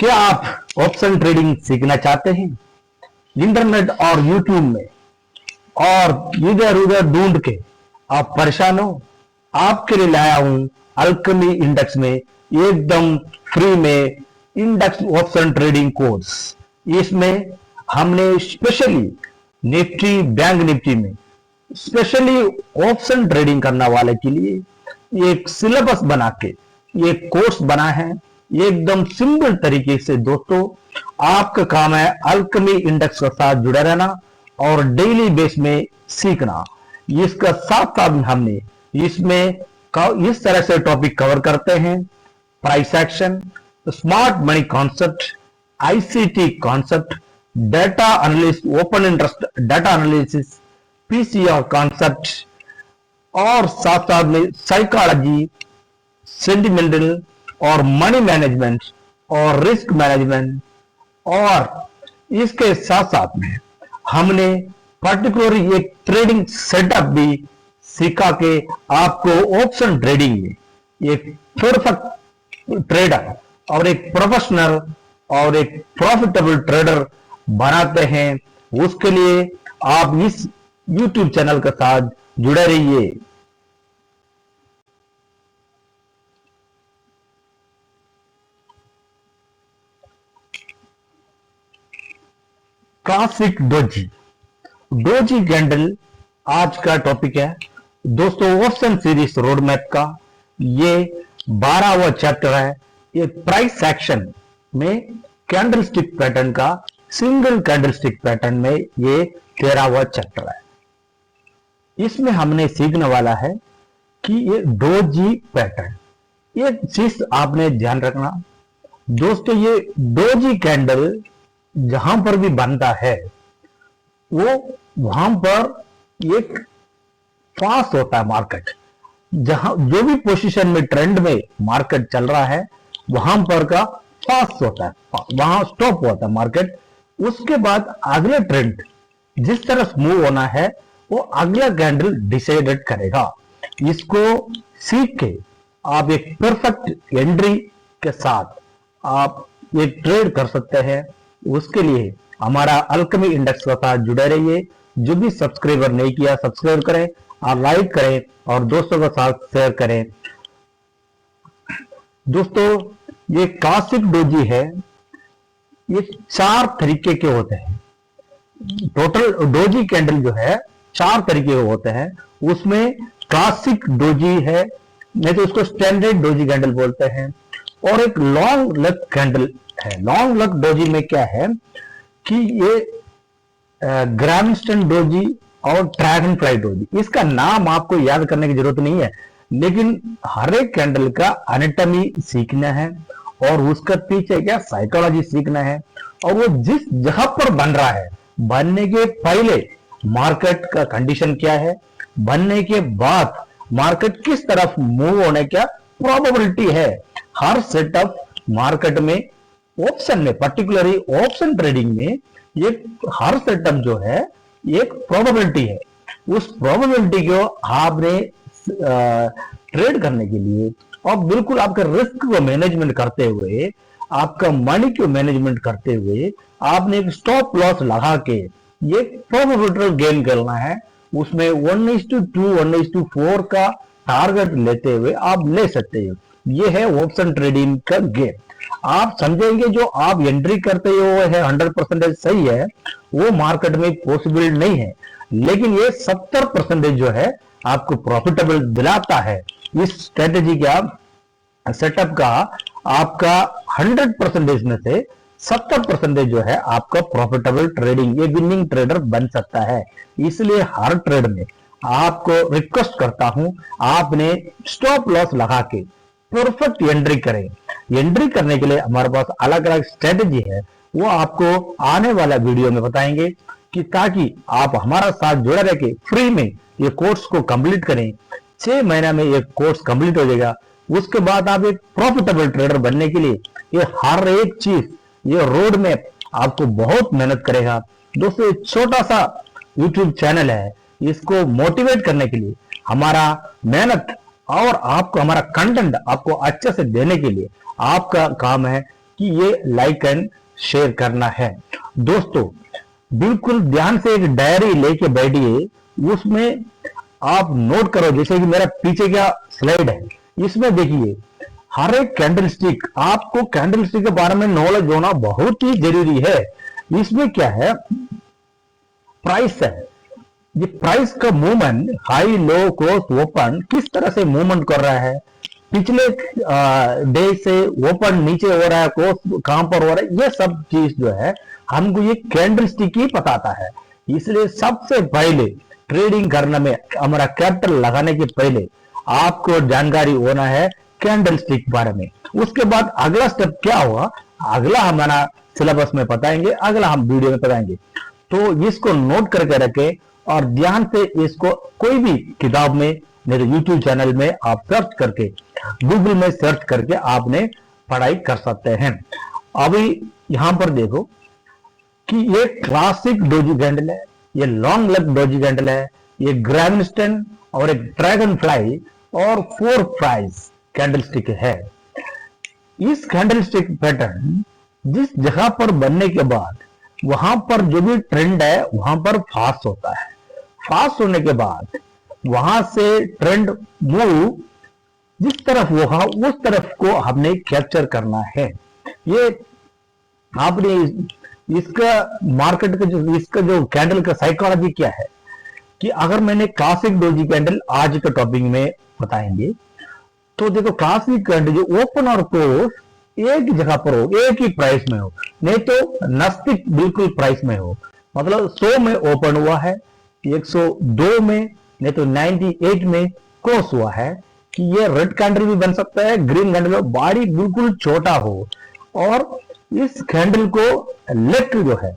क्या आप option trading सीखना चाहते हैं? इंटरनेट और यूट्यूब में और इधर उधर ढूंढ के आप परेशान हो? आपके लिए लाया हूं अल्केमी इंडेक्स में एकदम फ्री में इंडेक्स ऑप्शन ट्रेडिंग कोर्स। इसमें हमने स्पेशली निफ्टी बैंक निफ्टी में स्पेशली ऑप्शन ट्रेडिंग करने वाले के लिए एक सिलेबस बना के एक कोर्स बना है एकदम सिंपल तरीके से। दोस्तों, आपका काम है अल्केमी इंडेक्स के साथ जुड़े रहना और डेली बेस में सीखना। इसका साथ साथ हमने इसमें इस तरह से टॉपिक कवर करते हैं: price action, smart money concept, ICT concept, data analysis, open interest data analysis, PCR concept और साथ साथ में साइकोलॉजी, सेंटिमेंटल और मनी मैनेजमेंट और रिस्क मैनेजमेंट। और इसके साथ साथ में हमने पर्टिकुलरली एक ट्रेडिंग सेटअप भी सिखा के आपको ऑप्शन ट्रेडिंग में एक परफेक्ट ट्रेडर और एक प्रोफेशनल और एक प्रॉफिटेबल ट्रेडर बनाते हैं। उसके लिए आप इस YouTube चैनल के साथ जुड़े रहिए। क्लासिक डोजी कैंडल आज का टॉपिक है दोस्तों। ऑप्शन सीरीज रोड मैप का ये 12वां चैप्टर है। ये प्राइस एक्शन में कैंडल स्टिक पैटर्न का सिंगल कैंडल स्टिक पैटर्न में ये 13वां चैप्टर है। इसमें हमने सीखने वाला है कि ये डोजी पैटर्न, ये चीज आपने ध्यान रखना दोस्तों। ये डोजी कैंडल जहां पर भी बनता है वो वहां पर एक पास होता है मार्केट। जहां जो भी पोजीशन में ट्रेंड में मार्केट चल रहा है वहां पर का पास होता है, वहां स्टॉप होता है मार्केट। उसके बाद अगले ट्रेंड जिस तरह मूव होना है वो अगला कैंडल डिसाइडेड करेगा। इसको सीख के आप एक परफेक्ट एंट्री के साथ आप एक ट्रेड कर सकते हैं। उसके लिए हमारा अल्केमी इंडेक्स के साथ जुड़े रहिए। जो भी सब्सक्राइबर नहीं किया सब्सक्राइब करें और लाइक करें और दोस्तों के साथ शेयर करें। दोस्तों, ये क्लासिक डोजी है, ये 4 तरीके के होते हैं। टोटल डोजी कैंडल जो है 4 तरीके के होते हैं। उसमें क्लासिक डोजी है, नहीं तो उसको स्टैंडर्ड डोजी कैंडल बोलते हैं, और एक लॉन्ग लेग कैंडल है। लॉन्ग लेग डोजी में क्या है कि ये ग्रामस्टन डोजी और ड्रैगन फ्लाई डोजी, इसका नाम आपको याद करने की जरूरत नहीं है, लेकिन हर एक कैंडल का एनाटॉमी सीखना है और उसका पीछे क्या साइकोलॉजी सीखना है। और वो जिस जगह पर बन रहा है, बनने के पहले मार्केट का कंडीशन क्या है, बनने के बाद मार्केट किस तरफ मूव होने का प्रोबेबिलिटी है। हर सेटअप मार्केट में ऑप्शन में पर्टिकुलरली ऑप्शन ट्रेडिंग में ये हर सेटअप जो है एक प्रोबेबिलिटी है। उस प्रोबेबिलिटी को आपने ट्रेड करने के लिए और बिल्कुल आपके रिस्क को मैनेजमेंट करते हुए, आपका मनी को मैनेजमेंट करते हुए आपने एक स्टॉप लॉस लगा के ये प्रोबेबिलिटी गेन करना है। उसमें 1:2 1:4 का टारगेट लेते हुए आप ले सकते हो। ये है ऑप्शन ट्रेडिंग का गेम। आप समझेंगे जो आप एंट्री करते हो है 100% सही है, वो मार्केट में पॉसिबल नहीं है, लेकिन ये 70% जो है आपको प्रॉफिटेबल दिलाता है। इस स्ट्रेटेजी का सेटअप का आपका 100% में से 70% जो है आपका प्रॉफिटेबल ट्रेडिंग, ये विनिंग ट्रेडर बन सकता है। इसलिए हर ट्रेड में आपको रिक्वेस्ट करता हूं, आपने स्टॉप लॉस लगा के परफेक्ट एंट्री करें। एंट्री करने के लिए हमारे पास अलग अलग स्ट्रेटेजी है, वो आपको आने वाला वीडियो में बताएंगे कि ताकि आप हमारा साथ जुड़े रह के फ्री में ये कोर्स को कंप्लीट करें। 6 महीना में ये कोर्स कंप्लीट हो जाएगा। उसके बाद आप एक प्रॉफिटेबल ट्रेडर बनने के लिए ये हर एक चीज, ये रोड मैप आपको बहुत मेहनत करेगा। दोस्तों, एक छोटा सा यूट्यूब चैनल है, इसको मोटिवेट करने के लिए हमारा मेहनत और आपको हमारा कंटेंट आपको अच्छे से देने के लिए आपका काम है कि ये लाइक एंड शेयर करना है। दोस्तों बिल्कुल ध्यान से एक डायरी लेके बैठिए, उसमें आप नोट करो, जैसे कि मेरा पीछे क्या स्लाइड है, इसमें देखिए हर एक कैंडल स्टिक, आपको कैंडल स्टिक के बारे में नॉलेज होना बहुत ही जरूरी है। इसमें क्या है, प्राइस है, ये प्राइस का movement high low close open किस तरह से मूवमेंट कर रहा है, पिछले डे से ओपन नीचे हो रहा है, क्लोज कहां पर हो रहा है, ये सब चीज जो है हमको ये कैंडल स्टिक ही बताता है। इसलिए सबसे पहले ट्रेडिंग करने में, हमारा कैपिटल लगाने के पहले आपको जानकारी होना है कैंडल स्टिक बारे में। उसके बाद अगला स्टेप क्या हुआ, अगला हमारा सिलेबस में बताएंगे, अगला हम वीडियो में बताएंगे। तो इसको नोट करके रखें और ध्यान से इसको कोई भी किताब में, मेरे YouTube चैनल में आप सर्च करके, गूगल में सर्च करके आपने पढ़ाई कर सकते हैं। अभी यहां पर देखो कि ये क्लासिक डोजी कैंडल है, ये लॉन्ग लेग डोजी कैंडल है, ये ग्रैविस्टन और एक ड्रैगन फ्लाई और 4 प्राइस कैंडल स्टिक है। इस कैंडल स्टिक पैटर्न जिस जगह पर बनने के बाद वहां पर जो भी ट्रेंड है वहां पर फास्ट होता है, फास्ट होने के बाद वहां से ट्रेंड मूव जिस तरफ होगा उस तरफ को हमने कैप्चर करना है। ये आपने इसका मार्केट का जो, इसका जो कैंडल का साइकोलॉजी क्या है कि अगर मैंने क्लासिक डोजी कैंडल आज के टॉपिक में बताएंगे, तो देखो क्लासिक कैंडल जो ओपन और क्लोज एक ही जगह पर हो, एक ही प्राइस में हो, नहीं तो नस्तिक बिल्कुल प्राइस में हो, मतलब 100 में ओपन हुआ है, 102 में, नहीं तो 98 में क्लोज हुआ है, कि ये रेड कैंडल भी बन सकता है, ग्रीन कैंडल, बॉडी बिल्कुल छोटा हो। और इस कैंडल को लेफ्ट जो है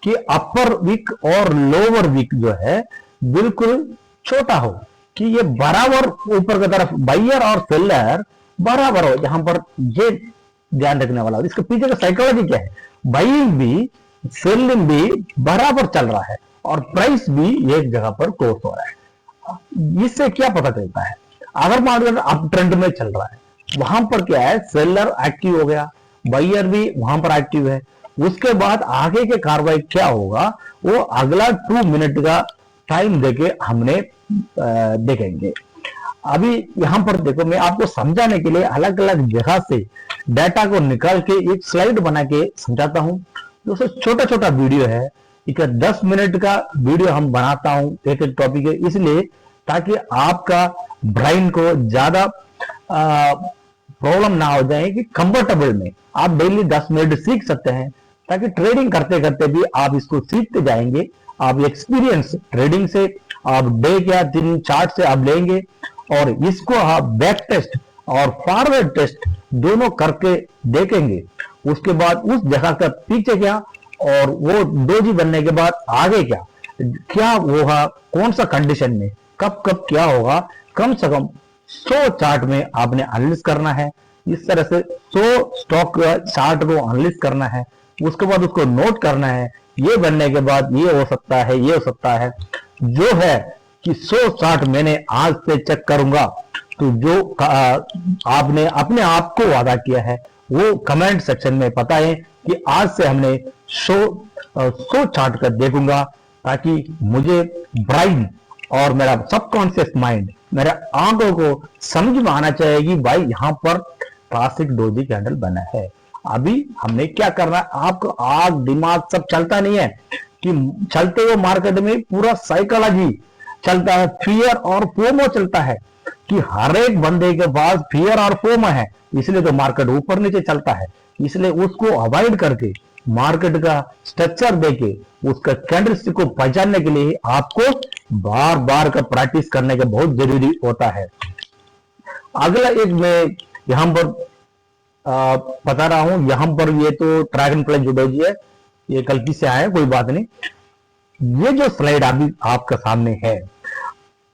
कि अपर वीक और लोअर वीक जो है बिल्कुल छोटा हो, कि ये बराबर ऊपर की तरफ बायर और सेलर बराबर हो, जहां पर ये ध्यान रखने वाला। इसके पीछे का साइकोलॉजी क्या है, बाइंग भी सेलिंग भी बराबर चल रहा है और प्राइस भी एक जगह पर क्लोज हो रहा है। इससे क्या पता चलता है, अगर मार्केट अप ट्रेंड में चल रहा है, वहां पर क्या है, सेलर एक्टिव हो गया, बायर भी वहां पर एक्टिव है, उसके बाद आगे के कार्रवाई क्या होगा वो अगला 2 मिनट का टाइम देके हमने देखेंगे। अभी यहां पर देखो, मैं आपको समझाने के लिए अलग अलग जगह से डाटा को निकाल के एक स्लाइड बना के समझाता हूं। दोस्तों छोटा छोटा वीडियो है, एक 10 मिनट का वीडियो हम बनाता हूं एक एक टॉपिक है, इसलिए ताकि आपका ब्रेन को ज्यादा प्रॉब्लम ना हो जाए, कि कंफर्टेबल में आप डेली 10 मिनट सीख सकते हैं, ताकि ट्रेडिंग करते करते भी आप इसको सीखते जाएंगे। आप एक्सपीरियंस ट्रेडिंग से आप डे क्या दिन चार्ट से आप लेंगे और इसको आप बैक टेस्ट और फॉरवर्ड टेस्ट दोनों करके देखेंगे। उसके बाद उस जगह का पीछे क्या और वो डोजी बनने के बाद आगे क्या होगा, कौन सा कंडीशन में कब कब क्या होगा, कम से कम 100 चार्ट में आपने एनालिसिस करना है। इस तरह से 100 स्टॉक चार्ट को एनालिसिस करना है, उसके बाद उसको नोट करना है, ये बनने के बाद ये हो सकता है, ये हो सकता है। जो है कि 100 चार्ट मैंने आज से चेक करूंगा, तो जो आपने अपने आप को वादा किया है वो कमेंट सेक्शन में बताएं कि आज से हमने 100 चार्ट कर देखूंगा, ताकि मुझे ब्रेन और मेरा सबकॉन्शियस माइंड मेरे आंखों को समझ में आना चाहिए कि भाई यहां पर क्लासिक डोजी कैंडल बना है। अभी हमने क्या करना है, आपको आग दिमाग सब चलता नहीं है कि चलते हुए मार्केट में पूरा साइकोलॉजी चलता है, फियर और फोमो चलता है, कि हर एक बंदे के पास फियर और फोमो है, इसलिए तो मार्केट ऊपर नीचे चलता है। इसलिए उसको अवॉइड करके मार्केट का स्ट्रक्चर देके उसका कैंडलस्टिक को पहचानने के लिए आपको बार बार का प्रैक्टिस करने का बहुत जरूरी होता है। अगला एक मैं यहां पर बता रहा हूं, यहां पर ये तो ड्रैगन फ्लाई जो डोजी है, ये गलती से आया, कोई बात नहीं। ये जो स्लाइड अभी आपका सामने है,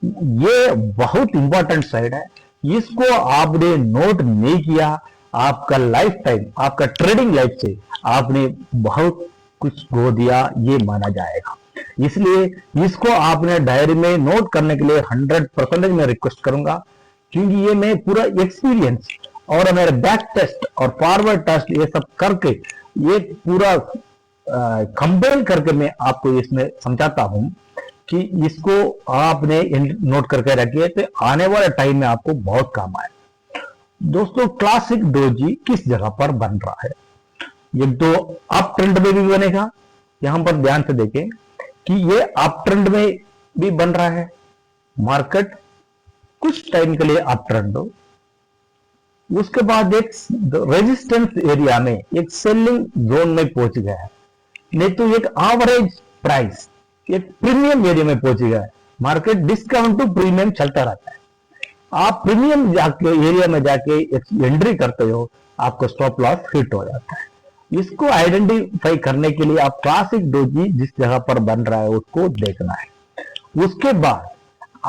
ये बहुत इंपॉर्टेंट स्लाइड है। इसको आपने नोट नहीं किया, आपका लाइफ टाइम, आपका ट्रेडिंग लाइफ से आपने बहुत कुछ खो दिया, ये माना जाएगा। इसलिए इसको आपने डायरी में नोट करने के लिए 100% मैं रिक्वेस्ट करूंगा, क्योंकि ये मैं पूरा एक्सपीरियंस और मेरे बैक टेस्ट और फॉरवर्ड टेस्ट ये सब करके ये पूरा कंपेयर करके मैं आपको इसमें समझाता हूं कि इसको आपने नोट करके रखिए तो आने वाले टाइम में आपको बहुत काम आए। दोस्तों क्लासिक डोजी किस जगह पर बन रहा है? एक तो अप ट्रेंड में भी बनेगा, यहां पर ध्यान से देखें कि ये अप ट्रेंड में भी बन रहा है। मार्केट कुछ टाइम के लिए अप ट्रेंड हो, उसके बाद एक रेजिस्टेंस एरिया में एक सेलिंग जोन में पहुंच गया है, नहीं तो एक एवरेज प्राइस एक प्रीमियम एरिया में पहुंच गया है। मार्केट डिस्काउंट टू प्रीमियम चलता रहता है। आप प्रीमियम जाके एरिया में जाके एंट्री करते हो, आपको स्टॉप लॉस हिट हो जाता है। इसको आइडेंटिफाई करने के लिए आप क्लासिक डोजी जिस जगह पर बन रहा है उसको देखना है। उसके बाद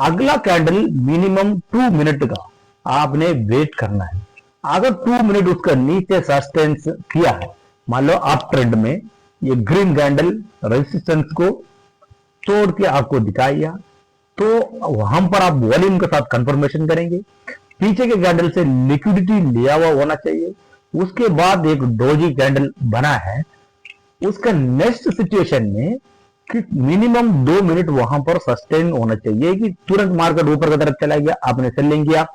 अगला कैंडल मिनिमम 2 मिनट का आपने वेट करना है। अगर 2 मिनट उसका नीचे सस्टेंस किया है, मान लो अप ट्रेंड में ये ग्रीन कैंडल रेजिस्टेंस को तोड़ के आपको दिखाया, तो वहां पर आप वॉल्यूम के साथ कंफर्मेशन करेंगे। पीछे के कैंडल से लिक्विडिटी लिया हुआ होना चाहिए। उसके बाद एक डोजी कैंडल बना है, उसका नेक्स्ट सिचुएशन में कि मिनिमम 2 मिनट वहां पर सस्टेन होना चाहिए कि तुरंत मार्केट ऊपर की तरफ चला गया, आपने सेलिंग किया,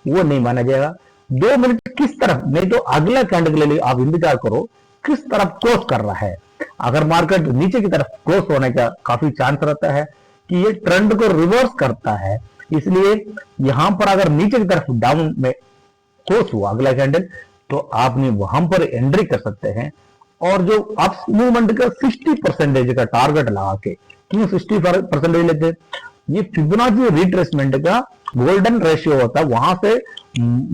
वो नहीं माना जाएगा। 2 मिनट किस तरफ, नहीं तो अगला कैंडल के लिए आप इंतजार करो किस तरफ क्रॉस कर रहा है। अगर मार्केट नीचे की तरफ क्रॉस होने का काफी चांस रहता है कि ये ट्रेंड को रिवर्स करता है, इसलिए यहां पर अगर नीचे की तरफ डाउन में क्रॉस हुआ अगला कैंडल, तो आपने वहां पर एंट्री कर सकते हैं। और जो अप मूवमेंट का 60% का टारगेट लगा के, क्यों 60% लेते हैं? ये फिबोनाची रिट्रेसमेंट का गोल्डन रेशियो होता है, वहां से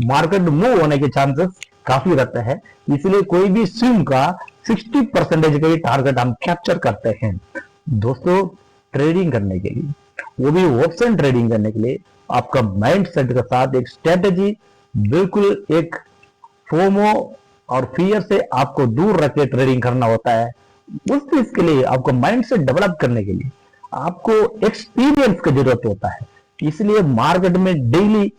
मार्केट मूव होने के चांसेस काफी रहते हैं। इसलिए कोई भी स्विंग का 60% का ही टारगेट हम कैप्चर करते हैं। दोस्तों ट्रेडिंग करने के लिए, वो भी ऑप्शन ट्रेडिंग करने के लिए, आपका माइंड सेट के साथ एक स्ट्रेटेजी, बिल्कुल एक फोमो और फियर से आपको दूर रख के ट्रेडिंग करना होता है। उस चीज के लिए आपको माइंड सेट डेवलप करने के लिए आपको एक्सपीरियंस की जरूरत होता है। इसलिए मार्केट में डेली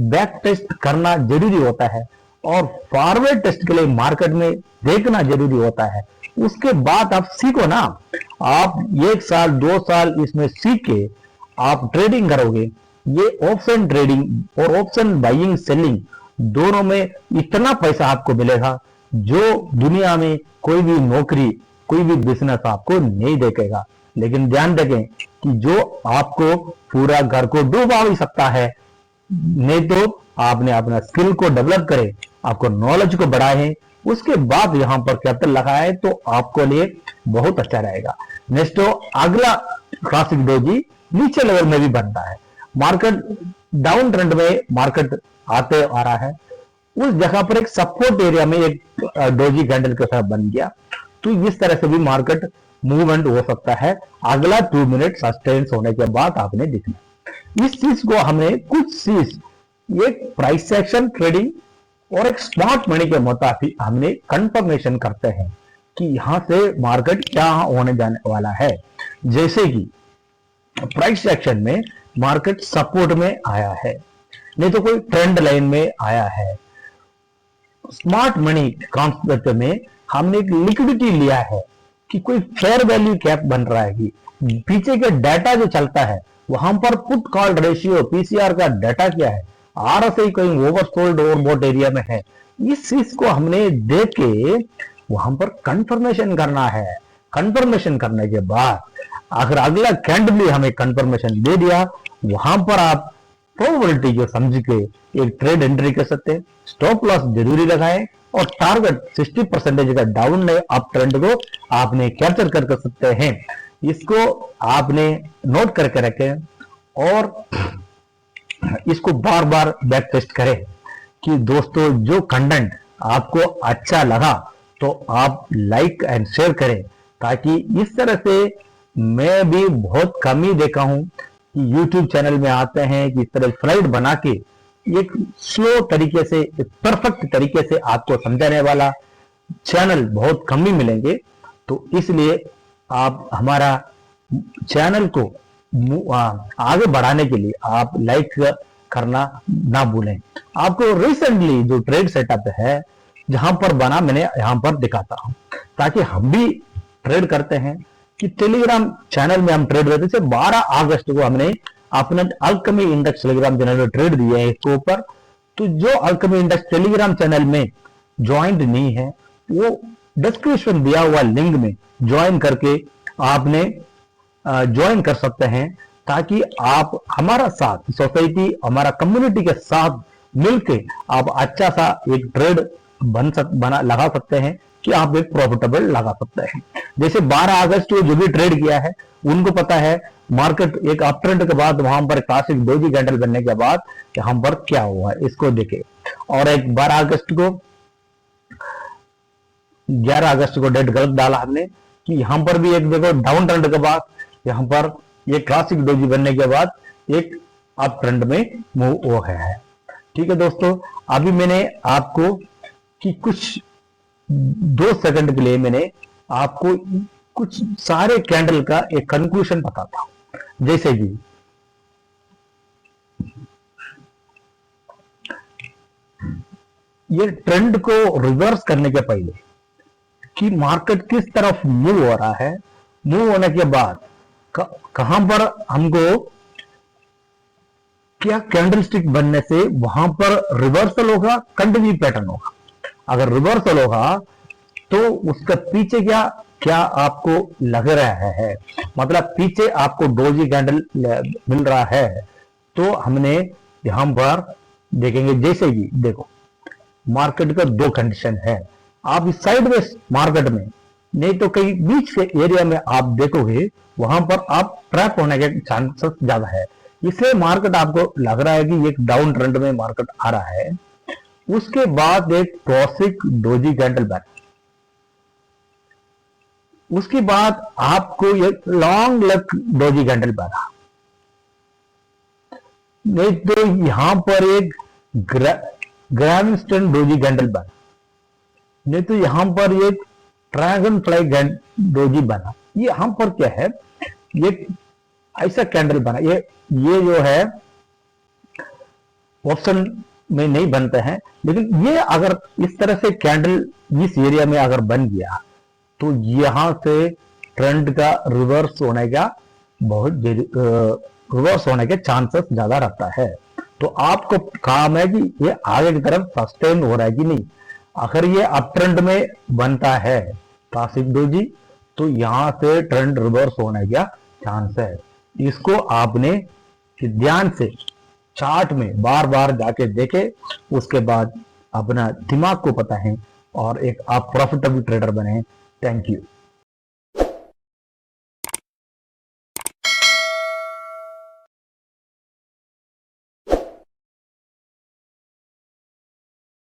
बैक टेस्ट करना जरूरी होता है और फॉरवर्ड टेस्ट के लिए मार्केट में देखना जरूरी होता है। उसके बाद आप सीखो ना, आप 1 साल 2 साल इसमें सीख के आप ट्रेडिंग करोगे। ये ऑप्शन ट्रेडिंग और ऑप्शन बाइंग सेलिंग दोनों में इतना पैसा आपको मिलेगा जो दुनिया में कोई भी नौकरी, कोई भी बिजनेस आपको नहीं देखेगा। लेकिन ध्यान रखें कि जो आपको पूरा घर को डूबा भी सकता है, नहीं तो आपने अपना स्किल को डेवलप करे, आपको नॉलेज को बढ़ाए, उसके बाद यहां पर कैपिटल लगाए तो आपको लिए बहुत अच्छा रहेगा। नेक्स्ट अगला क्लासिक डोजी नीचे लेवल में भी बनता है। मार्केट डाउन ट्रेंड में मार्केट आते आ रहा है, उस जगह पर एक सपोर्ट एरिया में एक डोजी कैंडल के साथ बन गया, तो इस तरह से भी मार्केट मूवमेंट हो सकता है। अगला 2 मिनट सस्टेंस होने के बाद आपने दिखना। इस चीज को हमें कुछ चीज एक प्राइस एक्शन ट्रेडिंग और एक स्मार्ट मनी के मुताबिक हमने कंफर्मेशन करते हैं कि यहां से मार्केट क्या होने जाने वाला है। जैसे कि प्राइस एक्शन में मार्केट सपोर्ट में आया है, नहीं तो कोई ट्रेंड लाइन में आया है। स्मार्ट मनी कॉन्सेप्ट में हमने एक लिक्विडिटी लिया है कि कोई फेयर वैल्यू कैप बन रहा है कि पीछे का डाटा जो चलता है वहां पर पुट कॉल रेशियो पीसीआर का डाटा क्या है, आरएसआई कहीं ओवरसोल्ड और बोट एरिया में है। इस चीज को हमने देख के वहां पर कंफर्मेशन करना है। कंफर्मेशन करने के बाद अगर अगला कैंडल हमें कंफर्मेशन दे दिया, वहां पर आप प्रोबेबिलिटी जो समझ के एक ट्रेड एंट्री कर सकते हैं। स्टॉप लॉस जरूरी लगाएं और टारगेट 60% का डाउन अप ट्रेंड को आपने कैप्चर कर सकते हैं। इसको आपने नोट करके रखें और इसको बार बार बैक टेस्ट करें कि दोस्तों जो कंटेंट आपको अच्छा लगा तो आप लाइक एंड शेयर करें, ताकि इस तरह से मैं भी बहुत कम ही देखा हूं कि YouTube चैनल में आते हैं कि इस तरह स्लाइड बना के एक स्लो तरीके से, एक परफेक्ट तरीके से आपको समझाने वाला चैनल बहुत कम ही मिलेंगे। तो इसलिए आप हमारा चैनल को आगे बढ़ाने के लिए आप लाइक करना ना भूलें। आपको रिसेंटली जो ट्रेड सेटअप है जहां पर बना मैंने यहां पर दिखाता हूं, ताकि हम भी ट्रेड करते हैं कि टेलीग्राम चैनल में हम ट्रेड करते थे। 12 अगस्त को हमने अपना अल्केमी इंडेक्स टेलीग्राम चैनल में ट्रेड दिया है इसके ऊपर। तो जो अल्केमी इंडेक्स टेलीग्राम चैनल में ज्वाइंट नहीं है वो डिस्क्रिप्शन दिया हुआ लिंक में ज्वाइन करके आपने ज्वाइन कर सकते हैं, ताकि आप हमारा साथ सोसाइटी हमारा कम्युनिटी के साथ मिलके आप अच्छा सा एक ट्रेड बना लगा सकते हैं कि आप एक प्रॉफिटेबल लगा सकते हैं। जैसे 12 अगस्त को जो भी ट्रेड किया है उनको पता है मार्केट एक अप ट्रेंड के बाद वहां पर क्लासिक डोजी कैंडल बनने के बाद यहाँ पर क्या हुआ है इसको देखे। और एक 12 अगस्त को 11 अगस्त को डेट गलत डाला हमने कि यहां पर भी एक देखो डाउन ट्रेंड के बाद यहां पर ये क्लासिक डोजी बनने के बाद एक अप ट्रेंड में मूव हो है। ठीक है दोस्तों, अभी मैंने आपको कि कुछ 2 सेकंड के लिए मैंने आपको कुछ सारे कैंडल का एक कंक्लूजन बताता हूं। जैसे कि ये ट्रेंड को रिवर्स करने के पहले कि मार्केट किस तरफ मूव हो रहा है, मूव होने के बाद कहां पर हमको क्या कैंडलस्टिक बनने से वहां पर रिवर्सल होगा, कंटिन्यू पैटर्न होगा। अगर रिवर्सल होगा तो उसका पीछे क्या क्या आपको लग रहा है, मतलब पीछे आपको डोजी कैंडल मिल रहा है। तो हमने यहां पर देखेंगे जैसे कि देखो मार्केट का 2 कंडीशन है। आप इस साइडवेज मार्केट में नहीं तो कहीं बीच के एरिया में आप देखोगे वहां पर आप ट्रैप होने के चांसेस ज्यादा है। इसलिए मार्केट आपको लग रहा है कि एक डाउन ट्रेंड में मार्केट आ रहा है। उसके बाद एक क्लासिक डोजी कैंडल बैक, उसके बाद आपको एक लॉन्ग लेग डोजी कैंडल बना, नहीं तो यहां पर एक ग्राविस्टन डोजी कैंडल बना, नहीं तो यहां पर एक ड्रैगन फ्लाई डोजी बना। ये यहां पर क्या है, ये ऐसा कैंडल बना। ये जो है ऑप्शन में नहीं बनते हैं, लेकिन ये अगर इस तरह से कैंडल इस एरिया में अगर बन गया तो यहां से ट्रेंड का रिवर्स होने का रिवर्स होने के चांसेस ज्यादा रहता है। तो आपको काम है कि ये आगे की तरफ सस्टेन हो रहा है कि नहीं। अगर ये अप ट्रेंड में बनता है क्लासिक डोजी तो यहां से ट्रेंड रिवर्स होने का चांस है। इसको आपने ध्यान से चार्ट में बार बार जाके देखे, उसके बाद अपना दिमाग को पता है और एक आप प्रॉफिटेबल ट्रेडर बने। Thank you.